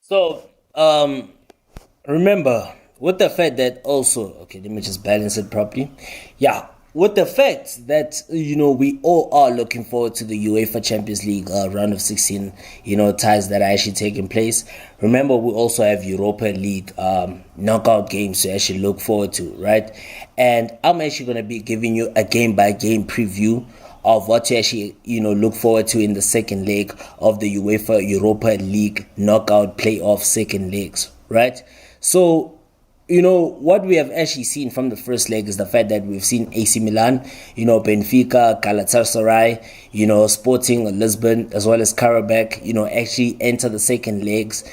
So, remember, with the fact that also, okay, let me just balance it properly. Yeah, with the fact that, we all are looking forward to the UEFA Champions League round of 16, ties that are actually taking place. Remember, we also have Europa League knockout games to actually look forward to, right? And I'm actually going to be giving you a game by game preview of what to actually look forward to in the second leg of the UEFA Europa League knockout playoff second legs, right? So what we have actually seen from the first leg is the fact that we've seen AC Milan, Benfica, Galatasaray, Sporting Lisbon, as well as Karabakh, actually enter the second legs,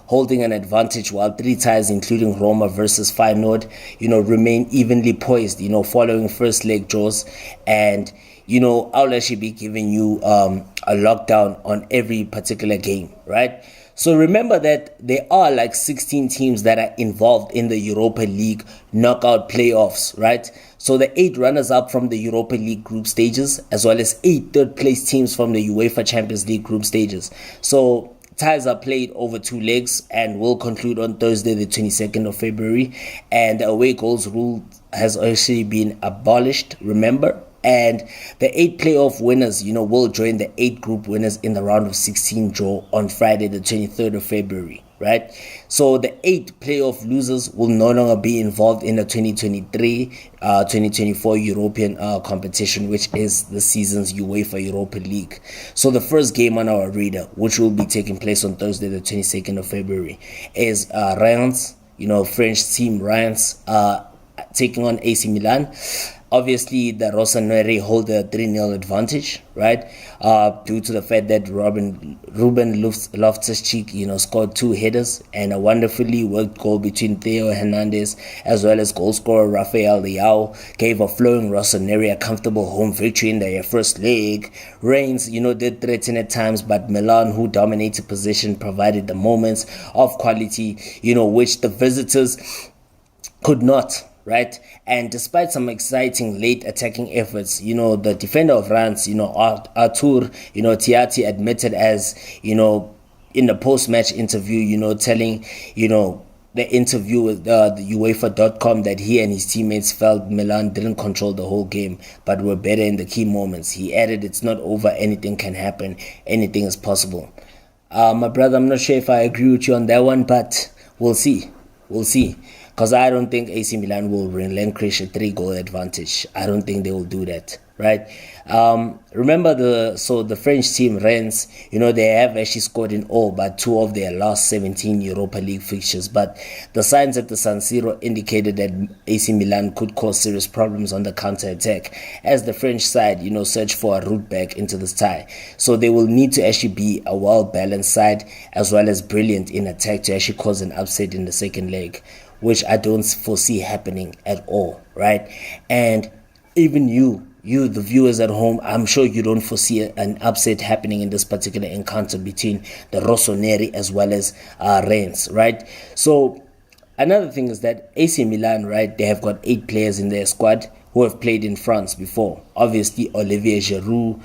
holding an advantage, while three ties, including Roma versus Feyenoord, remain evenly poised, following first leg draws. And I'll actually be giving you a lockdown on every particular game, right? So remember that there are like 16 teams that are involved in the Europa League knockout playoffs, right? So the 8 runners-up from the Europa League group stages, as well as 8 third-place teams from the UEFA Champions League group stages. So ties are played over 2 legs and will conclude on Thursday, the 22nd of February. And the away goals rule has actually been abolished, remember? And the 8 playoff winners, will join the 8 group winners in the round of 16 draw on Friday, the 23rd of February, right? So the 8 playoff losers will no longer be involved in the 2023-2024 European competition, which is the season's UEFA Europa League. So the first game on our radar, which will be taking place on Thursday, the 22nd of February, is Reims, French team Reims, taking on AC Milan. Obviously, the Rossoneri hold a 3-0 advantage, right? Due to the fact that Ruben Loftus-Cheek, scored 2 headers and a wonderfully worked goal between Theo Hernandez as well as goalscorer Rafael Leao gave a flowing Rossoneri a comfortable home victory in their first leg. Reims, did threaten at times, but Milan, who dominated possession, provided the moments of quality, which the visitors could not, right? And despite some exciting late attacking efforts, the defender of Reims, Artur, Tiati admitted as, in the post-match interview, telling, the interview with the UEFA.com that he and his teammates felt Milan didn't control the whole game, but were better in the key moments. He added, "It's not over, anything can happen, anything is possible." My brother, I'm not sure if I agree with you on that one, but we'll see. We'll see. Because I don't think AC Milan will relinquish a 3-goal advantage. I don't think they will do that, right? Remember the French team Rennes, they have actually scored in all but 2 of their last 17 Europa League fixtures. But the signs at the San Siro indicated that AC Milan could cause serious problems on the counter-attack as the French side, search for a route back into this tie. So they will need to actually be a well-balanced side as well as brilliant in attack to actually cause an upset in the second leg, which I don't foresee happening at all, right? And even you, the viewers at home, I'm sure you don't foresee an upset happening in this particular encounter between the Rossoneri as well as Rennes, right? So another thing is that AC Milan, right, they have got 8 players in their squad who have played in France before. Obviously, Olivier Giroud,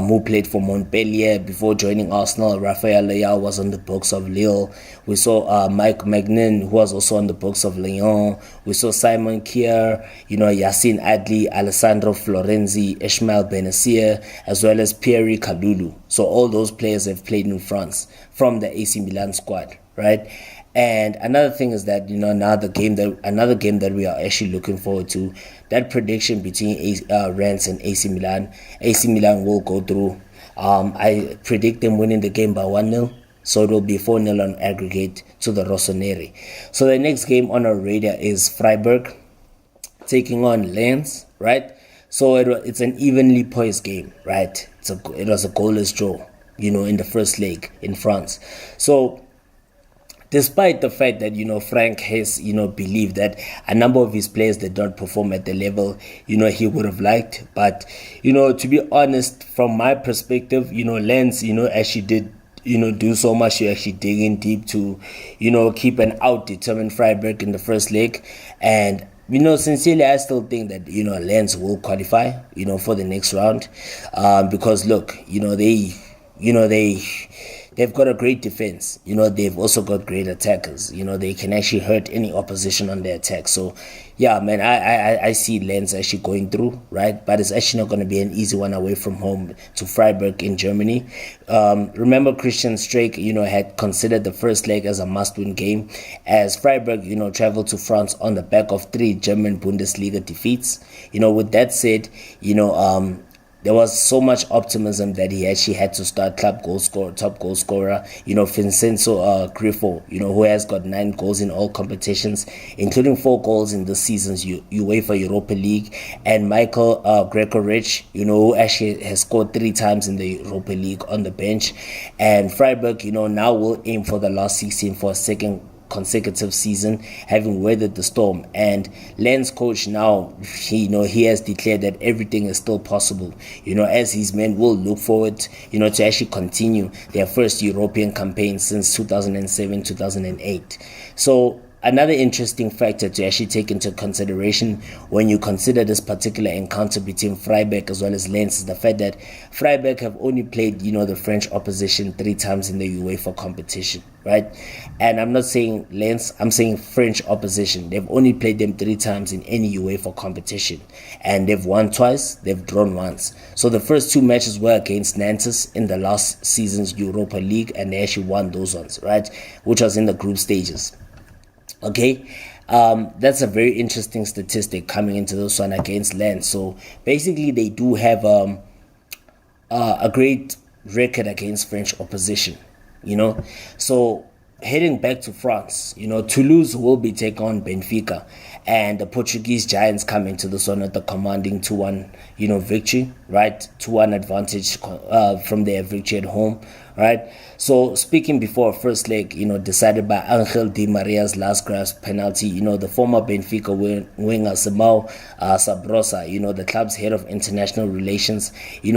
who played for Montpellier before joining Arsenal. Rafael Leao was on the books of Lille. We saw Mike Magnin, who was also on the books of Lyon. We saw Simon Kier, Yassine Adli, Alessandro Florenzi, Ishmael Bennacer, as well as Pierre Kalulu. So all those players have played in France from the AC Milan squad, right? And another thing is that another game that we are actually looking forward to, that prediction between Rennes and AC Milan. AC Milan will go through. I predict them winning the game by 1-0, so it will be 4-0 on aggregate to the Rossoneri. So the next game on our radar is Freiburg taking on Lens, right? So it's an evenly poised game, right? It was a goalless draw, in the first leg in France. So despite the fact that, Frank has, believed that a number of his players did not perform at the level, he would have liked. But, to be honest, from my perspective, Lens, actually did, do so much to actually dig in deep to, keep an out-determined Freiburg in the first leg. And, sincerely, I still think that, Lens will qualify, for the next round. Because, look, they they've got a great defense. They've also got great attackers. They can actually hurt any opposition on their attack. So, yeah, man, I see Lens actually going through, right? But it's actually not going to be an easy one away from home to Freiburg in Germany. Remember, Christian Streich, had considered the first leg as a must-win game, as Freiburg, traveled to France on the back of 3 German Bundesliga defeats. With that said, there was so much optimism that he actually had to start top goal scorer, Vincenzo Grifo, who has got 9 goals in all competitions, including 4 goals in this season's UEFA Europa League, and Michael Greco-Rich, who actually has scored 3 times in the Europa League on the bench. And Freiburg, now will aim for the last 16 for a second consecutive season, having weathered the storm. And Lens coach now, he has declared that everything is still possible, as his men will look forward, to actually continue their first European campaign since 2007-2008. So another interesting factor to actually take into consideration when you consider this particular encounter between Freiburg as well as Lens is the fact that Freiburg have only played, the French opposition 3 times in the UEFA competition, right? And I'm not saying Lens, I'm saying French opposition. They've only played them 3 times in any UEFA competition, and they've won twice, they've drawn once. So the first 2 matches were against Nantes in the last season's Europa League, and they actually won those ones, right? Which was in the group stages. Okay, that's a very interesting statistic coming into this one against Lens. So basically, they do have a great record against French opposition. So heading back to France, Toulouse will be taking on Benfica, and the Portuguese Giants come into this one at the commanding 2-1, victory, right? 2-1 advantage from their victory at home, right? So speaking before first leg, decided by Angel Di Maria's last grasp penalty, the former Benfica winger Simão Sabrosa, the club's head of international relations,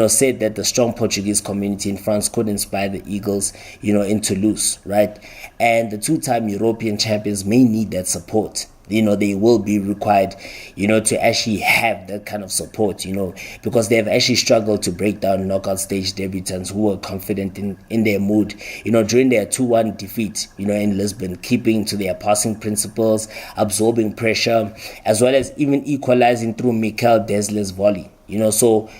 said that the strong Portuguese community in France could inspire the Eagles, in Toulouse, right? And the 2-time European champions may need that support. They will be required, to actually have that kind of support, because they have actually struggled to break down knockout stage debutants who were confident in their mood, during their 2-1 defeat, in Lisbon, keeping to their passing principles, absorbing pressure, as well as even equalizing through Mikel Desler's volley, So,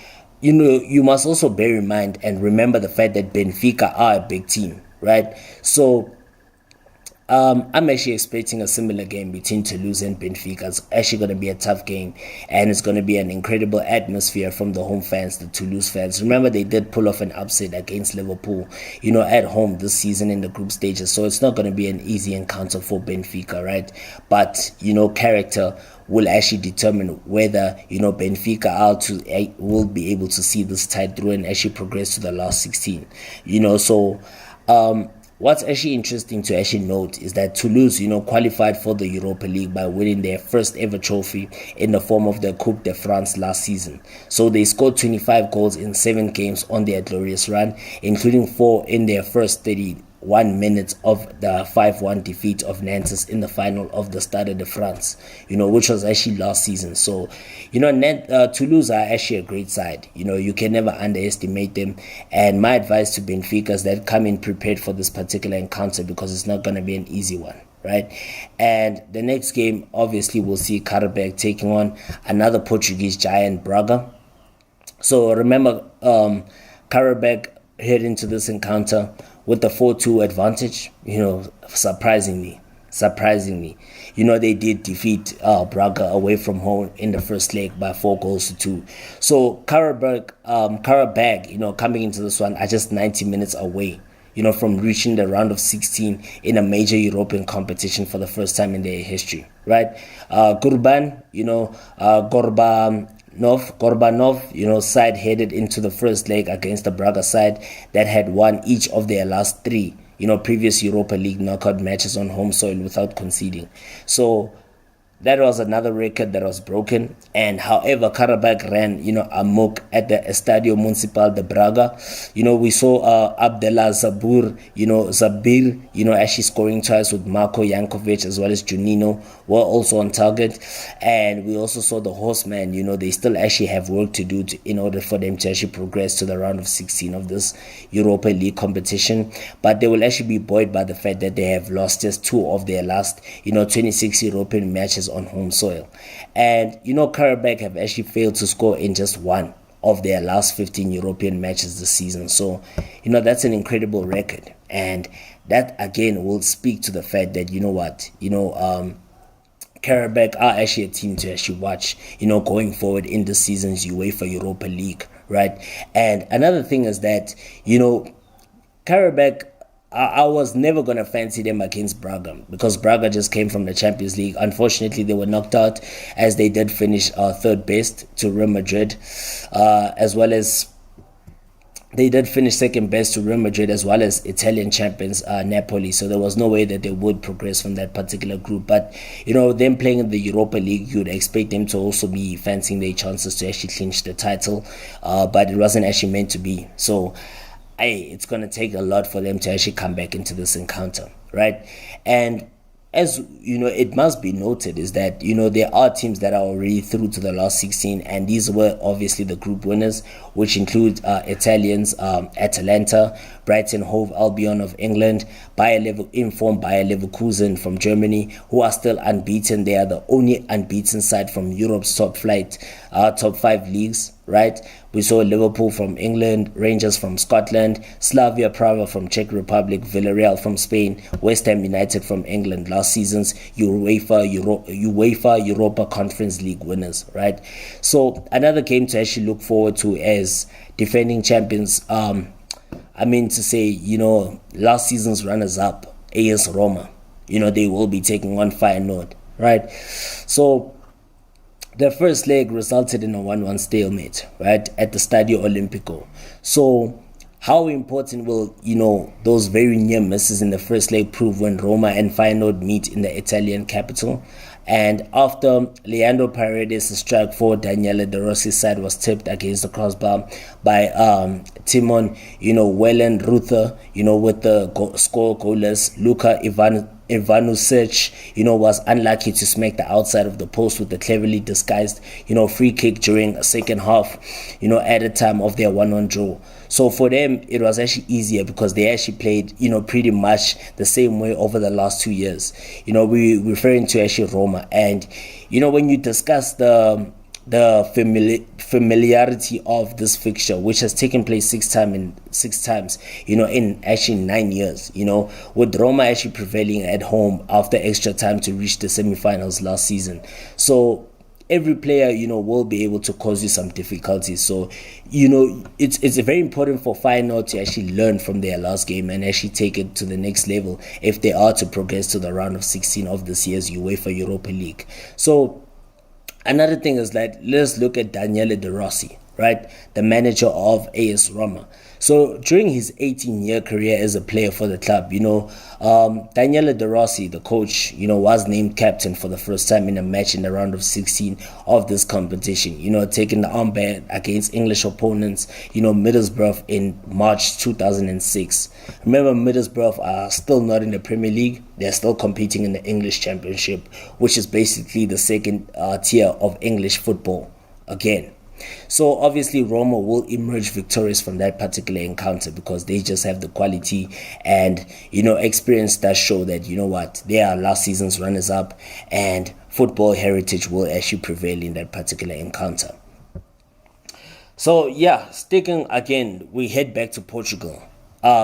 you must also bear in mind and remember the fact that Benfica are a big team, right? So, I'm actually expecting a similar game between Toulouse and Benfica. It's actually going to be a tough game, and it's going to be an incredible atmosphere from the home fans, the Toulouse fans. Remember, they did pull off an upset against Liverpool, at home this season in the group stages, so it's not going to be an easy encounter for Benfica, right? But, character will actually determine whether, Benfica will be able to see this tied through and actually progress to the last 16, so, what's actually interesting to actually note is that Toulouse, qualified for the Europa League by winning their first ever trophy in the form of the Coupe de France last season. So they scored 25 goals in 7 games on their glorious run, including 4 in their first 31 minutes of the 5-1 defeat of Nantes in the final of the Stade de France, which was actually last season. So, Toulouse are actually a great side. You can never underestimate them. And my advice to Benfica is that come in prepared for this particular encounter, because it's not going to be an easy one, right? And the next game, obviously, we'll see Karabakh taking on another Portuguese giant, Braga. So remember, Karabakh head into this encounter with the 4-2 advantage, surprisingly. They did defeat Braga away from home in the first leg by 4-2. So Karabakh, coming into this one are just 90 minutes away, from reaching the round of 16 in a major European competition for the first time in their history, right? Gorbanov, side headed into the first leg against the Braga side that had won each of their last 3, previous Europa League knockout matches on home soil without conceding. So That was another record that was broken. And however, Karabakh ran, amok at the Estadio Municipal de Braga. We saw Abdullah Zabir, actually scoring twice with Marko Jankovic as well as Juninho were also on target. And we also saw the Horsemen, they still actually have work to do in order for them to actually progress to the round of 16 of this Europa League competition. But they will actually be buoyed by the fact that they have lost just 2 of their last, 26 European matches on home soil. And Karabakh have actually failed to score in just 1 of their last 15 European matches this season. So that's an incredible record, and that again will speak to the fact that Karabakh are actually a team to actually watch going forward in this season's UEFA Europa League, right? And another thing is that Karabakh, I was never going to fancy them against Braga because Braga just came from the Champions League. Unfortunately, they were knocked out as they did finish third best to Real Madrid, as well as they did finish second best to Real Madrid as well as Italian champions Napoli. So there was no way that they would progress from that particular group. But them playing in the Europa League, you'd expect them to also be fancying their chances to actually clinch the title, but it wasn't actually meant to be. So it's going to take a lot for them to actually come back into this encounter, right? And as it must be noted is that there are teams that are already through to the last 16, and these were obviously the group winners, which include Italians, Atalanta, Brighton Hove Albion of England, informed Bayer Leverkusen from Germany, who are still unbeaten. They are the only unbeaten side from Europe's top 5 leagues, right? We saw Liverpool from England, Rangers from Scotland, Slavia Praha from Czech Republic, Villarreal from Spain, West Ham United from England, last season's UEFA Europa Conference League winners, right? So another game to actually look forward to as defending champions, last season's runners-up, AS Roma. They will be taking on Feyenoord, right? So the first leg resulted in a 1-1 stalemate, right, at the Stadio Olimpico. So how important will, those very near misses in the first leg prove when Roma and Feyenoord meet in the Italian capital? And after Leandro Paredes' strike for Daniele De Rossi's side was tipped against the crossbar by Timon, Wellenreuther, with the score goalless, Luka Ivanusic, was unlucky to smack the outside of the post with a cleverly disguised, free kick during a second half, at the time of their 1-1 draw. So for them, it was actually easier because they actually played, pretty much the same way over the last 2 years. We're referring to actually Roma. And, when you discuss the familiarity of this fixture, which has taken place six times, in actually 9 years, with Roma actually prevailing at home after extra time to reach the semi-finals last season. So every player, will be able to cause you some difficulties. So, it's very important for Feyenoord to actually learn from their last game and actually take it to the next level if they are to progress to the round of 16 of this year's UEFA Europa League. So another thing is that let's look at Daniele De Rossi, right? The manager of AS Roma. So during his 18-year career as a player for the club, Daniele De Rossi, the coach, was named captain for the first time in a match in the round of 16 of this competition, taking the armband against English opponents, Middlesbrough in March 2006. Remember, Middlesbrough are still not in the Premier League. They're still competing in the English Championship, which is basically the second tier of English football again. So obviously Roma will emerge victorious from that particular encounter because they just have the quality and experience that show that they are last season's runners-up and football heritage will actually prevail in that particular encounter. So sticking again, we head back to Portugal.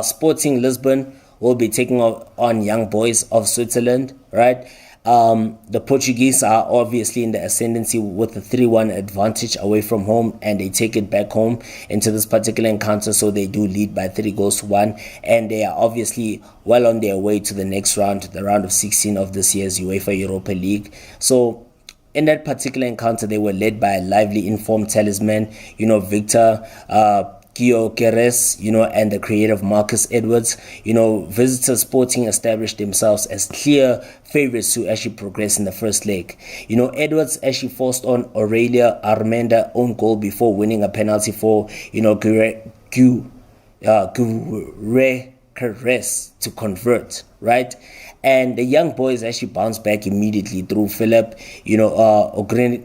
Sporting Lisbon will be taking on Young Boys of Switzerland, right? The Portuguese are obviously in the ascendancy with a 3-1 advantage away from home, and they take it back home into this particular encounter, so they do lead by 3-1, and they are obviously well on their way to the next round, the round of 16 of this year's UEFA Europa League. So in that particular encounter, they were led by a lively informed talisman, Victor Gyökeres, and the creative Marcus Edwards. Visitor Sporting established themselves as clear favorites to actually progress in the first leg. Edwards actually forced on Aurelia Armenda own goal before winning a penalty for, Gyökeres to convert, right? And the young boys actually bounced back immediately through Philip, Ogrinich,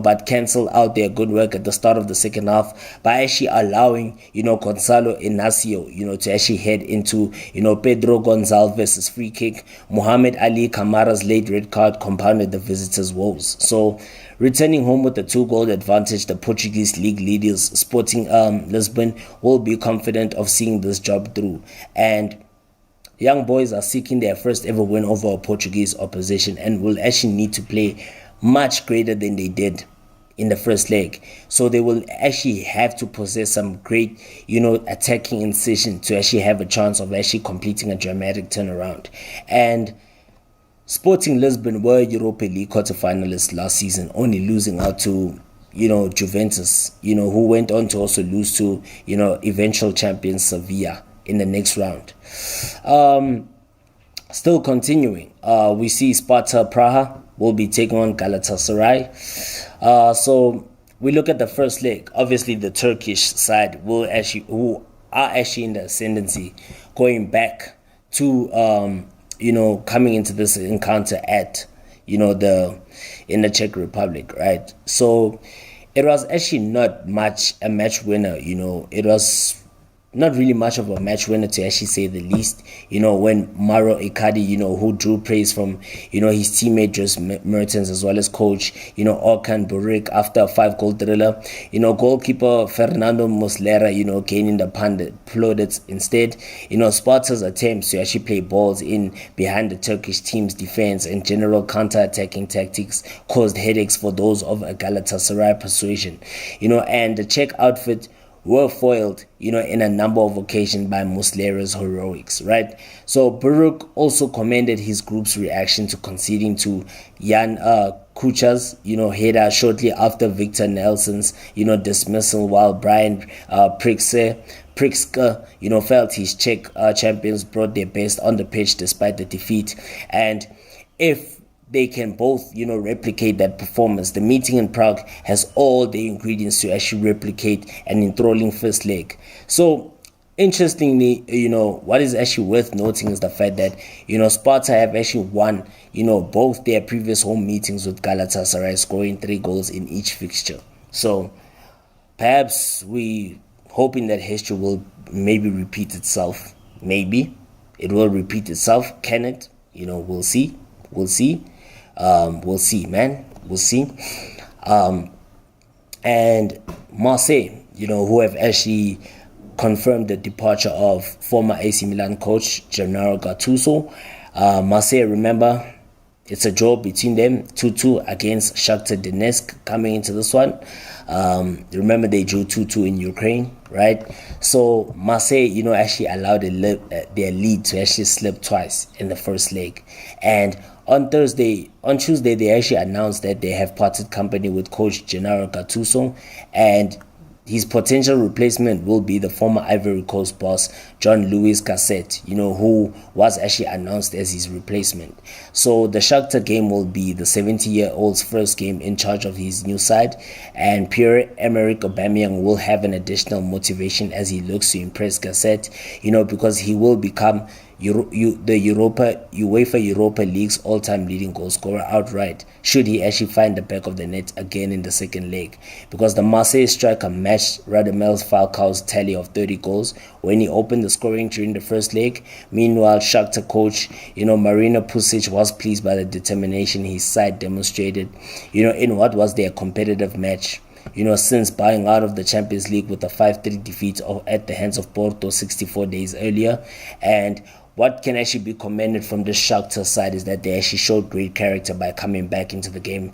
but cancelled out their good work at the start of the second half by actually allowing, Gonzalo Inacio, to actually head into, Pedro Gonçalves' free kick. Muhammad Ali Kamara's late red card compounded the visitors' woes. So, returning home with a 2-goal advantage, the Portuguese league leaders, Sporting Lisbon, will be confident of seeing this job through. And young boys are seeking their first ever win over a Portuguese opposition and will actually need to play much greater than they did in the first leg. So they will actually have to possess some great, attacking incision to actually have a chance of actually completing a dramatic turnaround. And Sporting Lisbon were Europa League quarterfinalists last season, only losing out to Juventus, who went on to also lose to, eventual champions Sevilla in the next round. Still continuing, we see Sparta Praha will be taking on Galatasaray. So we look at the first leg. Obviously, the Turkish side who are actually in the ascendancy, going back to coming into this encounter at in the Czech Republic, right? So it was actually not much a match winner. It was not really much of a match winner, to actually say the least. When Mauro Icardi, who drew praise from, his teammate Dries Mertens as well as coach, Okan Buruk after a 5-goal thriller. Goalkeeper Fernando Muslera, gaining the plaudits instead. Sparta's attempts to actually play balls in behind the Turkish team's defense and general counter-attacking tactics caused headaches for those of a Galatasaray persuasion. And the Czech outfit were foiled, in a number of occasions by Muslera's heroics, right? So Buruk also commended his group's reaction to conceding to Jan Kucha's, header shortly after Victor Nelson's, dismissal, while Brian Pritzker, felt his Czech champions brought their best on the pitch despite the defeat. And if they can both, replicate that performance, the meeting in Prague has all the ingredients to actually replicate an enthralling first leg. So, interestingly, what is actually worth noting is the fact that, Sparta have actually won, both their previous home meetings with Galatasaray, scoring 3 goals in each fixture. So, perhaps we hoping that history will maybe repeat itself. Maybe it will repeat itself. Can it? We'll see. We'll see, man. We'll see. And Marseille, who have actually confirmed the departure of former AC Milan coach Gennaro Gattuso. Marseille, remember, it's a draw between them, 2-2 against Shakhtar Donetsk coming into this one. Remember, they drew 2-2 in Ukraine, right? So Marseille, actually allowed their lead to actually slip twice in the first leg. And on Tuesday, they actually announced that they have parted company with coach Gennaro Gattuso, and his potential replacement will be the former Ivory Coast boss, Jean-Louis Gasset, who was actually announced as his replacement. So the Shakhtar game will be the 70-year-old's first game in charge of his new side, and Pierre-Emerick Aubameyang will have an additional motivation as he looks to impress Gasset, because he will become the UEFA Europa League's all-time leading goal scorer outright, should he actually find the back of the net again in the second leg, because the Marseille striker matched Radamel Falcao's tally of 30 goals when he opened the scoring during the first leg. Meanwhile, Shakhtar coach, Marino Pusic was pleased by the determination his side demonstrated, in what was their competitive match. Since bowing out of the Champions League with a 5-3 defeat at the hands of Porto 64 days earlier. And what can actually be commended from the Shakhtar side is that they actually showed great character by coming back into the game,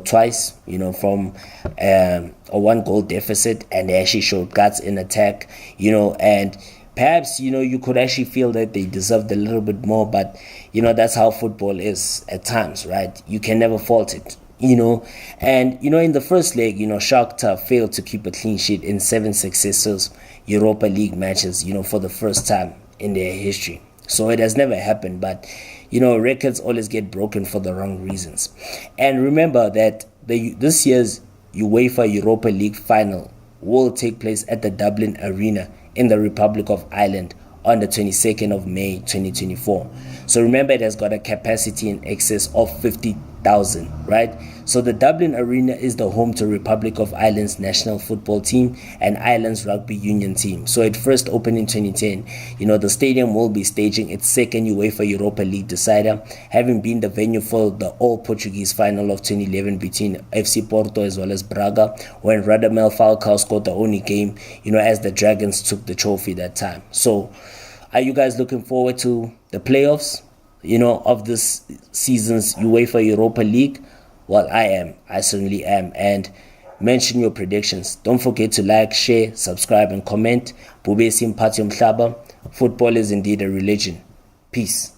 twice, from a 1-goal deficit, and they actually showed guts in attack, and perhaps, you could actually feel that they deserved a little bit more, but, that's how football is at times, right? You can never fault it. And in the first leg, Shakhtar failed to keep a clean sheet in 7 successive Europa League matches, for the first time in their history. So it has never happened, but records always get broken for the wrong reasons. And remember that this year's UEFA Europa League final will take place at the Dublin Arena in the Republic of Ireland on the 22nd of May 2024. So remember, it has got a capacity in excess of 50,000, right? So the Dublin Arena is the home to Republic of Ireland's national football team and Ireland's rugby union team. So it first opened in 2010. The stadium will be staging its second UEFA Europa League decider, having been the venue for the all-Portuguese final of 2011 between FC Porto as well as Braga, when Radamel Falcao scored the only game, as the Dragons took the trophy that time. So are you guys looking forward to the playoffs, of this season's UEFA Europa League? Well, I am. I certainly am. And mention your predictions. Don't forget to like, share, subscribe, and comment. Bube Simpati Mhlaba. Football is indeed a religion. Peace.